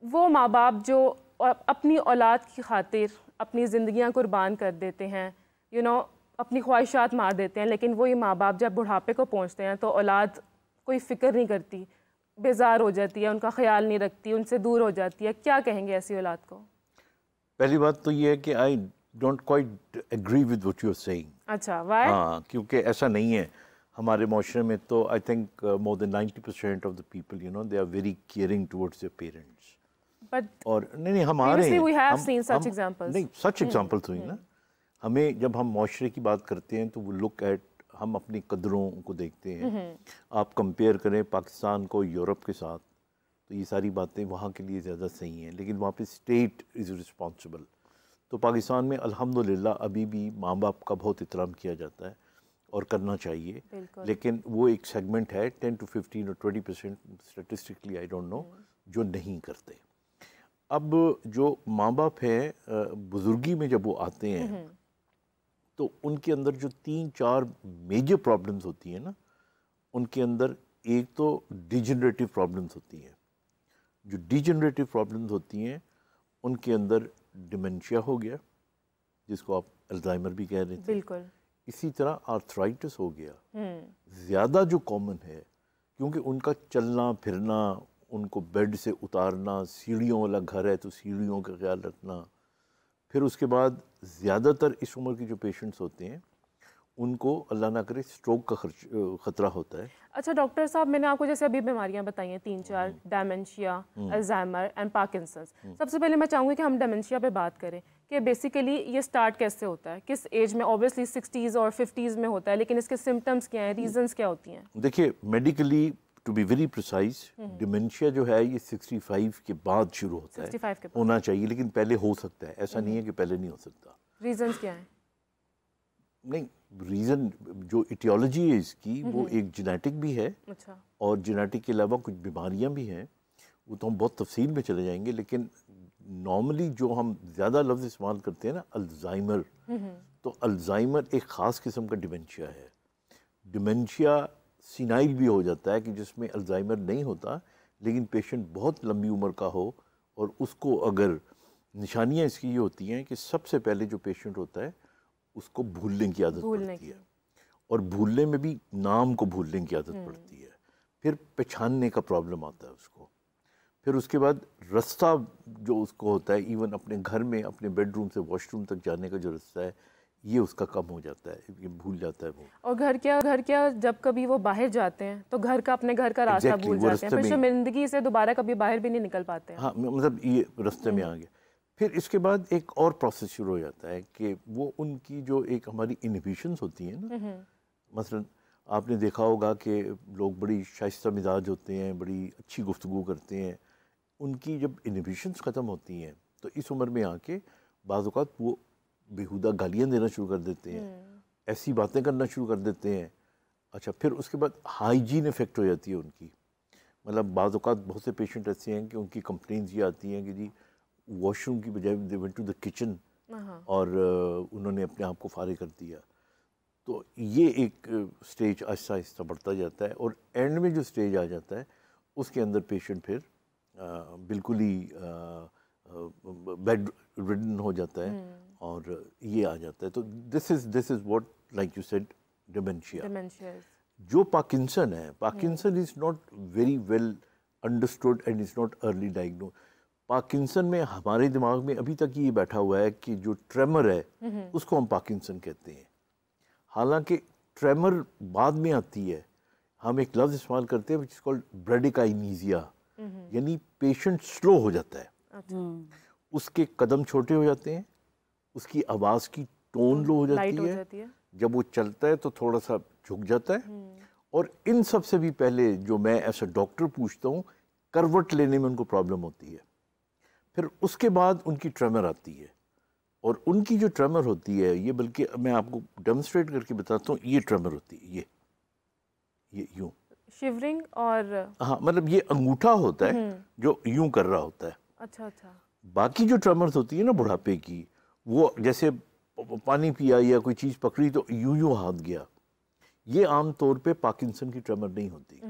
वो माँ बाप जो अपनी औलाद की खातिर अपनी ज़िंदगियाँ कुर्बान कर देते हैं, अपनी ख्वाहिशात मार देते हैं, लेकिन वही माँ बाप जब बुढ़ापे को पहुँचते हैं तो औलाद कोई फ़िक्र नहीं करती, बेजार हो जाती है, उनका ख्याल नहीं रखती, उनसे दूर हो जाती है। क्या कहेंगे ऐसी औलाद को? पहली बात तो ये है कि I don't quite agree with what you are saying. अच्छा, व्हाई? हाँ, क्योंकि ऐसा नहीं है हमारे माशरे में। तो I think more than 90% of the people they are very caring towards their parents. But और नहीं हमारे we have हम seen such examples. नहीं सच एग्जाम्पल्स हुई ना। हमें जब हम माशरे की बात करते हैं तो वो लुक एट, हम अपनी कदरों को देखते हैं। आप कंपेयर करें पाकिस्तान को यूरोप के साथ तो ये सारी बातें वहाँ के लिए ज़्यादा सही हैं, लेकिन वहाँ पे स्टेट इज़ रिस्पॉन्सिबल। तो पाकिस्तान में अल्हम्दुलिल्लाह अभी भी माँ बाप का बहुत एहतराम किया जाता है और करना चाहिए, लेकिन वो एक सेगमेंट है 10 to 15 और 20% स्टेटिस्टिकली आई डोंट नो जो नहीं करते। अब जो माँ बाप हैं बुजुर्गी में जब वो आते हैं तो उनके अंदर जो 3-4 मेजर प्रॉब्लम्स होती हैं ना, उनके अंदर एक तो डिजेनरेटिव प्रॉब्लम्स होती हैं। जो डिजेनरेटिव प्रॉब्लम्स होती हैं उनके अंदर डिमेंशिया हो गया, जिसको आप अल्जाइमर भी कह रहे थे। बिल्कुल। इसी तरह आर्थराइटिस हो गया, ज़्यादा जो कॉमन है, क्योंकि उनका चलना फिरना, उनको बेड से उतारना, सीढ़ियों वाला घर है तो सीढ़ियों का ख्याल रखना। फिर उसके बाद ज़्यादातर इस उम्र के जो पेशेंट्स होते हैं उनको अल्लाह ना करे स्ट्रोक का खतरा होता है। अच्छा डॉक्टर साहब, मैंने आपको जैसे अभी बीमारियां बताई हैं 3-4, डेमेंशिया, अल्जाइमर एंड पार्किंसंस। सबसे पहले मैं चाहूँगी कि हम डेमेंशिया पे बात करें कि बेसिकली ये स्टार्ट कैसे होता है, किस एज में? ऑब्वियसली 60s और 50s में होता है, लेकिन इसके सिम्टम्स क्या हैं, रीजंस क्या होती हैं? देखिए, medically to be very precise, dementia जो है ये 65 के बाद शुरू होता है, 65 के बाद होना चाहिए, लेकिन पहले हो सकता है, ऐसा नहीं है कि पहले नहीं हो सकता। रीजंस क्या हैं? नहीं, रीज़न जो इटियोलॉजी है इसकी वो एक जेनेटिक भी है। अच्छा। और जेनेटिक के अलावा कुछ बीमारियां भी हैं, वो तो हम बहुत तफसील में चले जाएंगे, लेकिन नॉर्मली जो हम ज़्यादा लफ्ज़ इस्तेमाल करते हैं ना, अल्जाइमर, तो अल्जाइमर एक ख़ास किस्म का डिमेंशिया है। डिमेंशिया सीनाइल भी हो जाता है कि जिसमें अल्जाइमर नहीं होता, लेकिन पेशेंट बहुत लंबी उम्र का हो और उसको अगर निशानियां इसकी ये होती हैं कि सबसे पहले जो पेशेंट होता है उसको भूलने की आदत पड़ती है, और भूलने में भी नाम को भूलने की आदत पड़ती है। फिर पहचानने का प्रॉब्लम आता है उसको। फिर उसके बाद रास्ता जो उसको होता है, इवन अपने घर में अपने बेडरूम से वॉशरूम तक जाने का जो रास्ता है, ये उसका कम हो जाता है, ये भूल जाता है वो। और घर क्या जब कभी वो बाहर जाते हैं तो घर का, अपने घर का रास्ता भूल जाते हैं, फिर शर्मिंदगी से दोबारा कभी बाहर भी नहीं निकल पाते हैं। हाँ, मतलब ये रास्ते में आ गया। फिर इसके बाद एक और प्रोसेस शुरू हो जाता है कि वो उनकी जो एक हमारी इनहिबिशंस होती हैं ना, मसलन आपने देखा होगा कि लोग बड़ी शाइस्ता मिजाज होते हैं, बड़ी अच्छी गुफ्तगू करते हैं, उनकी जब इनहिबिशंस ख़त्म होती हैं तो इस उम्र में आके बाज़ औक़ात वो बेहुदा गालियाँ देना शुरू कर देते हैं, ऐसी बातें करना शुरू कर देते हैं। अच्छा, फिर उसके बाद हाइजीन इफ़ेक्ट हो जाती है उनकी। मतलब बाज़ औक़ात बहुत से पेशेंट ऐसे हैं कि उनकी कंप्लेंट्स ये आती हैं कि जी वॉशरूम की बजाय they went to the kitchen और उन्होंने अपने आप को फारिग कर दिया। तो ये एक स्टेज आहिस्ता आहिस्ता बढ़ता जाता है, और एंड में जो स्टेज आ जाता है उसके अंदर पेशेंट फिर बिल्कुल ही बेड रिडन हो जाता है और ये आ जाता है। तो this is what, like you said, dementia. जो पार्किंसन है, Parkinson is not very well understood and is not early diagnose. Parkinson में हमारे दिमाग में अभी तक ये बैठा हुआ है कि जो ट्रेमर है उसको हम पार्किंसन कहते हैं, हालांकि ट्रेमर बाद में आती है। हम एक लफ्ज़ इस्तेमाल करते हैं विच इज़ कॉल्ड ब्रेडिकाइनीजिया, यानी पेशेंट स्लो हो जाता है, उसके कदम छोटे हो जाते हैं, उसकी आवाज़ की टोन लो हो जाती है, जब वो चलता है तो थोड़ा सा झुक जाता है। और इन सब से भी पहले जो मैं ऐसा डॉक्टर पूछता हूँ, करवट लेने में उनको प्रॉब्लम होती है। फिर उसके बाद उनकी ट्रेमर आती है, और उनकी जो ट्रेमर होती है, ये बल्कि मैं आपको डेमोन्स्ट्रेट करके बताता हूँ, ये ट्रेमर होती है, ये यूं शिवरिंग, और हाँ, मतलब ये अंगूठा होता है जो यूं कर रहा होता है। अच्छा। बाकी जो ट्रेमर्स होती है ना बुढ़ापे की, वो जैसे पानी पिया या कोई चीज़ पकड़ी तो यूं हाथ गया, ये आम तौर पे पार्किंसन की ट्रेमर नहीं होती।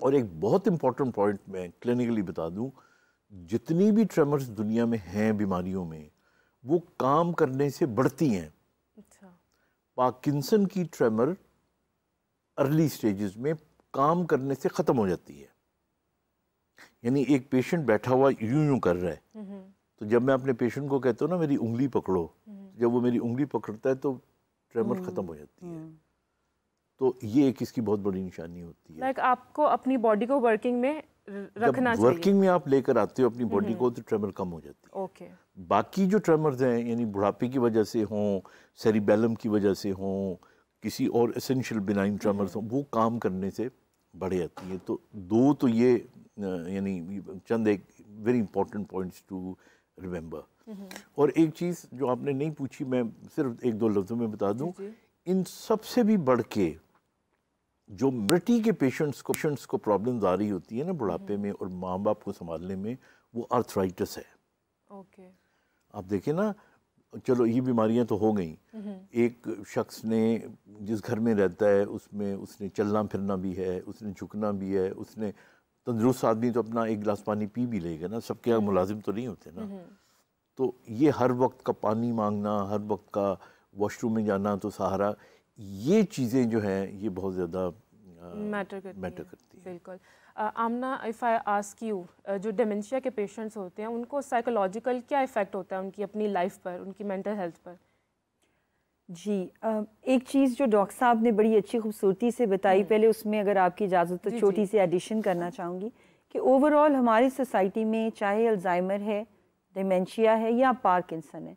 और एक बहुत इंपॉर्टेंट पॉइंट मैं क्लिनिकली बता दूं, जितनी भी ट्रेमर्स दुनिया में हैं बीमारियों में, वो काम करने से बढ़ती हैं। अच्छा। पार्किंसन की ट्रेमर अर्ली स्टेजेस में काम करने से ख़त्म हो जाती है। यानी एक पेशेंट बैठा हुआ यूं यूं कर रहा है, तो जब मैं अपने पेशेंट को कहता हूँ ना मेरी उंगली पकड़ो, जब वो मेरी उंगली पकड़ता है तो ट्रेमर ख़त्म हो जाती है। तो ये एक इसकी बहुत बड़ी निशानी होती है। लाइक आपको अपनी बॉडी को वर्किंग में रखना चाहिए। वर्किंग में आप लेकर आते हो अपनी बॉडी को, तो ट्रेमर कम हो जाती है। ओके। बाकी जो ट्रेमर्स हैं, यानी बुढ़ापे की वजह से हों, सेरिबेलम की वजह से हों, किसी और एसेंशियल बिनाइन ट्रेमर्स हों, वो काम करने से बढ़ जाती है। तो दो तो ये यानी चंद एक very important points to remember. और एक चीज़ जो आपने नहीं पूछी, मैं सिर्फ एक दो लफ्ज़ों में बता दूं, इन सबसे भी बढ़ के जो मृत्यु के पेशेंट्स को प्रॉब्लम्स आ रही होती है ना बुढ़ापे में और माँ बाप को संभालने में, वो आर्थराइटिस है। ओके। आप देखें ना, चलो ये बीमारियां तो हो गई, एक शख्स ने जिस घर में रहता है उसमें उसने चलना फिरना भी है, उसने झुकना भी है, उसने तंदुरुस्त आदमी तो अपना एक गिलास पानी पी भी लेगा ना, सबके यहाँ मुलाजिम तो नहीं होते ना। तो ये हर वक्त का पानी मांगना, हर वक्त का वॉशरूम में जाना, तो सहारा, ये चीज़ें जो हैं ये बहुत ज़्यादा मैटर करती है। बिल्कुल। आमना, इफ़ आई आस्क यू, जो डिमेंशिया के पेशेंट्स होते हैं उनको साइकोलॉजिकल क्या इफ़ेक्ट होता है उनकी अपनी लाइफ पर, उनकी मेंटल हेल्थ पर? जी, एक चीज़ जो डॉक्टर साहब ने बड़ी अच्छी खूबसूरती से बताई, पहले उसमें अगर आपकी इजाज़त तो छोटी सी एडिशन करना चाहूँगी कि ओवरऑल हमारी सोसाइटी में चाहे अल्जाइमर है, डिमेंशिया है या पार्किंसन है,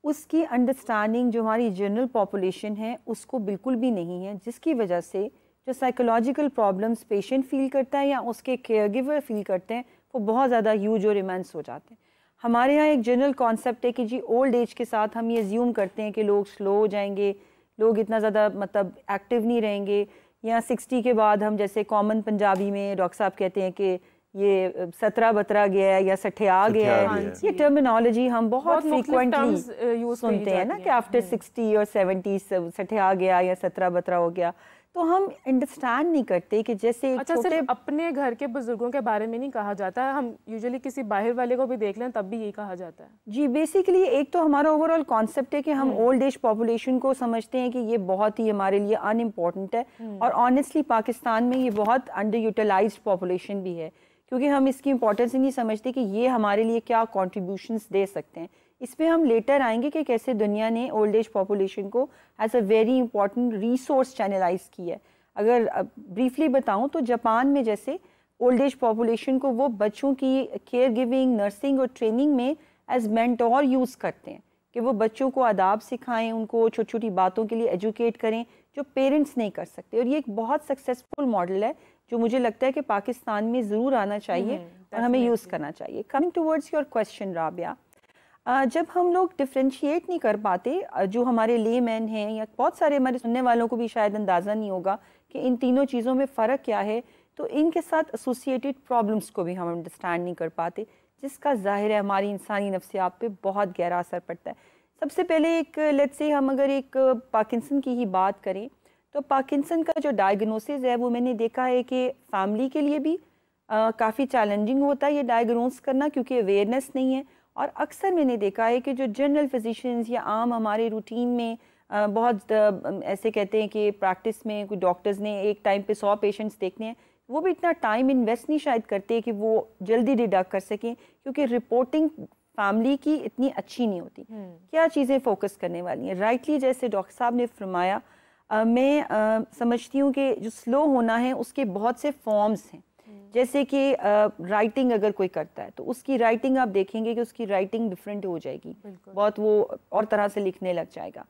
उसकी अंडरस्टैंडिंग जो हमारी जनरल पॉपुलेशन है उसको बिल्कुल भी नहीं है, जिसकी वजह से जो साइकोलॉजिकल प्रॉब्लम्स पेशेंट फील करता है या उसके केयरगिवर फील करते हैं वो बहुत ज़्यादा ह्यूज और इमेंस हो जाते हैं। हमारे यहाँ एक जनरल कॉन्सेप्ट है कि जी ओल्ड एज के साथ हम ये अज्यूम करते हैं कि लोग स्लो हो जाएंगे, लोग इतना ज़्यादा मतलब एक्टिव नहीं रहेंगे, या 60 के बाद हम जैसे कॉमन पंजाबी में डॉक्टर साहब कहते हैं कि ये 17 बतरा गया है या सठिया गया है। ये टर्मिनोलॉजी हम बहुत फ्रीक्वेंटली सुनते हैं ना कि आफ्टर 60 और 70 सठिया गया या 17 बतरा हो गया। तो हम अंडरस्टैंड नहीं करते कि जैसे अच्छा, सिर्फ अपने घर के बुजुर्गों के बारे में नहीं कहा जाता है, हम यूजुअली किसी बाहर वाले को भी देख लें तब भी यही कहा जाता है। जी, बेसिकली एक तो हमारा ओवरऑल कॉन्सेप्ट है कि हम ओल्ड एज पॉपुलेशन को समझते हैं कि ये बहुत ही हमारे लिए अनइम्पॉर्टेंट है, और ऑनेस्टली पाकिस्तान में ये बहुत अंडर यूटिलाइज्ड पॉपुलेशन भी है, क्योंकि हम इसकी इंपॉर्टेंस ही नहीं समझते कि ये हमारे लिए क्या कॉन्ट्रीब्यूशंस दे सकते हैं। इस पर हम लेटर आएंगे कि कैसे दुनिया ने ओल्ड एज पॉपुलेशन को as a very important resource channelise किया है। अगर ब्रीफली बताऊं तो जापान में जैसे ओल्ड एज पॉपुलेशन को वो बच्चों की केयर गिविंग, नर्सिंग और ट्रेनिंग में एज मेंटोर यूज़ करते हैं कि वो बच्चों को आदाब सिखाएं, उनको छोटी छोटी बातों के लिए एजुकेट करें जो पेरेंट्स नहीं कर सकते। और ये एक बहुत सक्सेसफुल मॉडल है जो मुझे लगता है कि पाकिस्तान में ज़रूर आना चाहिए और हमें यूज़ करना चाहिए। Coming towards your question Rabia, जब हम लोग डिफ्रेंशिएट नहीं कर पाते, जो हमारे लेमैन हैं या बहुत सारे हमारे सुनने वालों को भी शायद अंदाज़ा नहीं होगा कि इन तीनों चीज़ों में फ़र्क क्या है, तो इनके साथ एसोसिएटेड प्रॉब्लम्स को भी हम अंडरस्टैंड नहीं कर पाते, जिसका ज़ाहिर है हमारी इंसानी नफ्सियात पे बहुत गहरा असर पड़ता है। सबसे पहले एक लेट्स से हम अगर एक पार्किंसन की ही बात करें, तो पार्किंसन का जो डायग्नोसिस है वो मैंने देखा है कि फैमिली के लिए भी काफ़ी चैलेंजिंग होता है ये डायग्नोस करना, क्योंकि अवेयरनेस नहीं है। और अक्सर मैंने देखा है कि जो जनरल फिजिशियंस या आम हमारे रूटीन में बहुत ऐसे कहते हैं कि प्रैक्टिस में कोई डॉक्टर्स ने एक टाइम पे 100 पेशेंट्स देखने हैं, वो भी इतना टाइम इन्वेस्ट नहीं शायद करते कि वो जल्दी डिडक्ट कर सकें, क्योंकि रिपोर्टिंग फैमिली की इतनी अच्छी नहीं होती। क्या चीज़ें फोकस करने वाली हैं, राइटली जैसे डॉक्टर साहब ने फरमाया, मैं समझती हूँ कि जो स्लो होना है उसके बहुत से फॉर्म्स हैं। जैसे कि राइटिंग अगर कोई करता है तो उसकी राइटिंग आप देखेंगे कि उसकी राइटिंग डिफरेंट हो जाएगी, बहुत वो और तरह से लिखने लग जाएगा,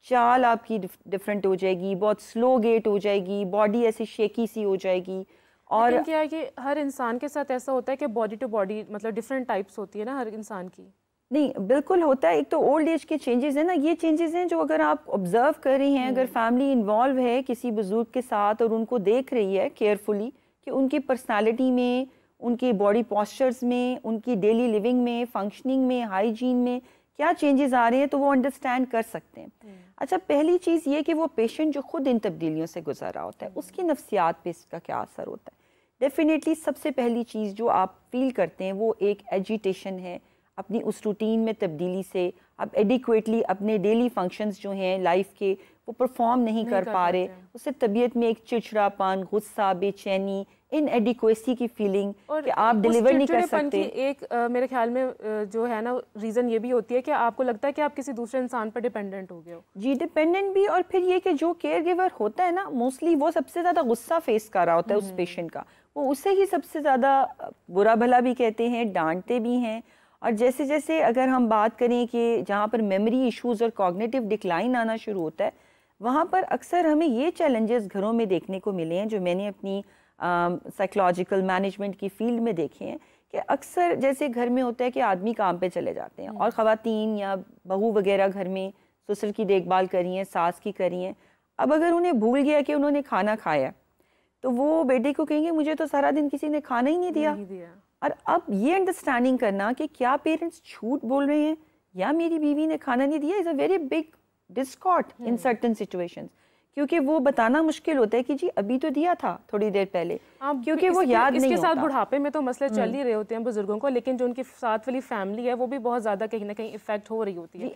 चाल आपकी डिफरेंट हो जाएगी, बहुत स्लो गेट हो जाएगी, बॉडी ऐसी शेकी सी हो जाएगी। और क्या है कि हर इंसान के साथ ऐसा होता है कि बॉडी टू बॉडी मतलब डिफरेंट टाइप्स होती है ना हर इंसान की? नहीं, बिल्कुल होता है। एक तो ओल्ड एज के चेंजेस हैं ना, ये चेंजेस हैं जो अगर आप ऑब्जर्व कर रही हैं, अगर फैमिली इन्वॉल्व है किसी बुजुर्ग के साथ और उनको देख रही है केयरफुली कि उनकी पर्सनालिटी में, उनके बॉडी पॉस्चर्स में, उनकी डेली लिविंग में, फंक्शनिंग में, हाइजीन में क्या चेंजेस आ रहे हैं, तो वो अंडरस्टैंड कर सकते हैं। अच्छा, पहली चीज़ ये कि वो पेशेंट जो खुद इन तब्दीलियों से गुजर रहा होता है उसकी नफ्सियात पे इसका क्या असर होता है। डेफिनेटली सबसे पहली चीज़ जो आप फील करते हैं वो एक एजिटेशन है अपनी उस रूटीन में तब्दीली से। आप एडिक्वेटली अपने डेली फंक्शंस जो हैं लाइफ के वो परफॉर्म नहीं कर पा रहे, उससे तबीयत में एक चिड़चिड़ापन, गुस्सा, बेचैनी, इनएडिक्वेसी की फीलिंग कि आप डिलीवर नहीं कर सकते। एक मेरे ख्याल में जो है ना रीज़न ये भी होती है कि आपको लगता है कि आप किसी दूसरे इंसान पर डिपेंडेंट हो गए हो। जी, डिपेंडेंट भी, और फिर ये कि जो केयर गिवर होता है ना मोस्टली वो सबसे ज़्यादा गुस्सा फेस कर रहा होता है उस पेशेंट का, वो उसे ही सबसे ज़्यादा बुरा भला भी कहते हैं, डांटते भी हैं। और जैसे जैसे अगर हम बात करें कि जहाँ पर मेमोरी इश्यूज़ और कॉग्निटिव डिक्लाइन आना शुरू होता है, वहाँ पर अक्सर हमें ये चैलेंजेस घरों में देखने को मिले हैं जो मैंने अपनी साइकोलॉजिकल मैनेजमेंट की फील्ड में देखे हैं कि अक्सर जैसे घर में होता है कि आदमी काम पे चले जाते हैं और ख़वातीन या बहू वगैरह घर में ससुर की देखभाल करी हैं, सास की करी हैं। अब अगर उन्हें भूल गया कि उन्होंने खाना खाया तो वो बेटे को कहेंगे मुझे तो सारा दिन किसी ने खाना ही नहीं दिया। और अब ये अंडरस्टैंडिंग करना कि क्या पेरेंट्स झूठ बोल रहे हैं या मेरी बीवी ने खाना नहीं दिया is a very big Discord in certain situations, क्योंकि वो बताना मुश्किल होता है कि जी अभी तो दिया था थोड़ी देर पहले, क्योंकि वो याद नहीं होता। इसके साथ बुढ़ापे में तो मसले चल ही रहे होते हैं बुजुर्गों को, लेकिन जो उनके साथ वाली फैमिली है वो भी बहुत ज़्यादा कहीं ना कहीं इफेक्ट हो रही होती है।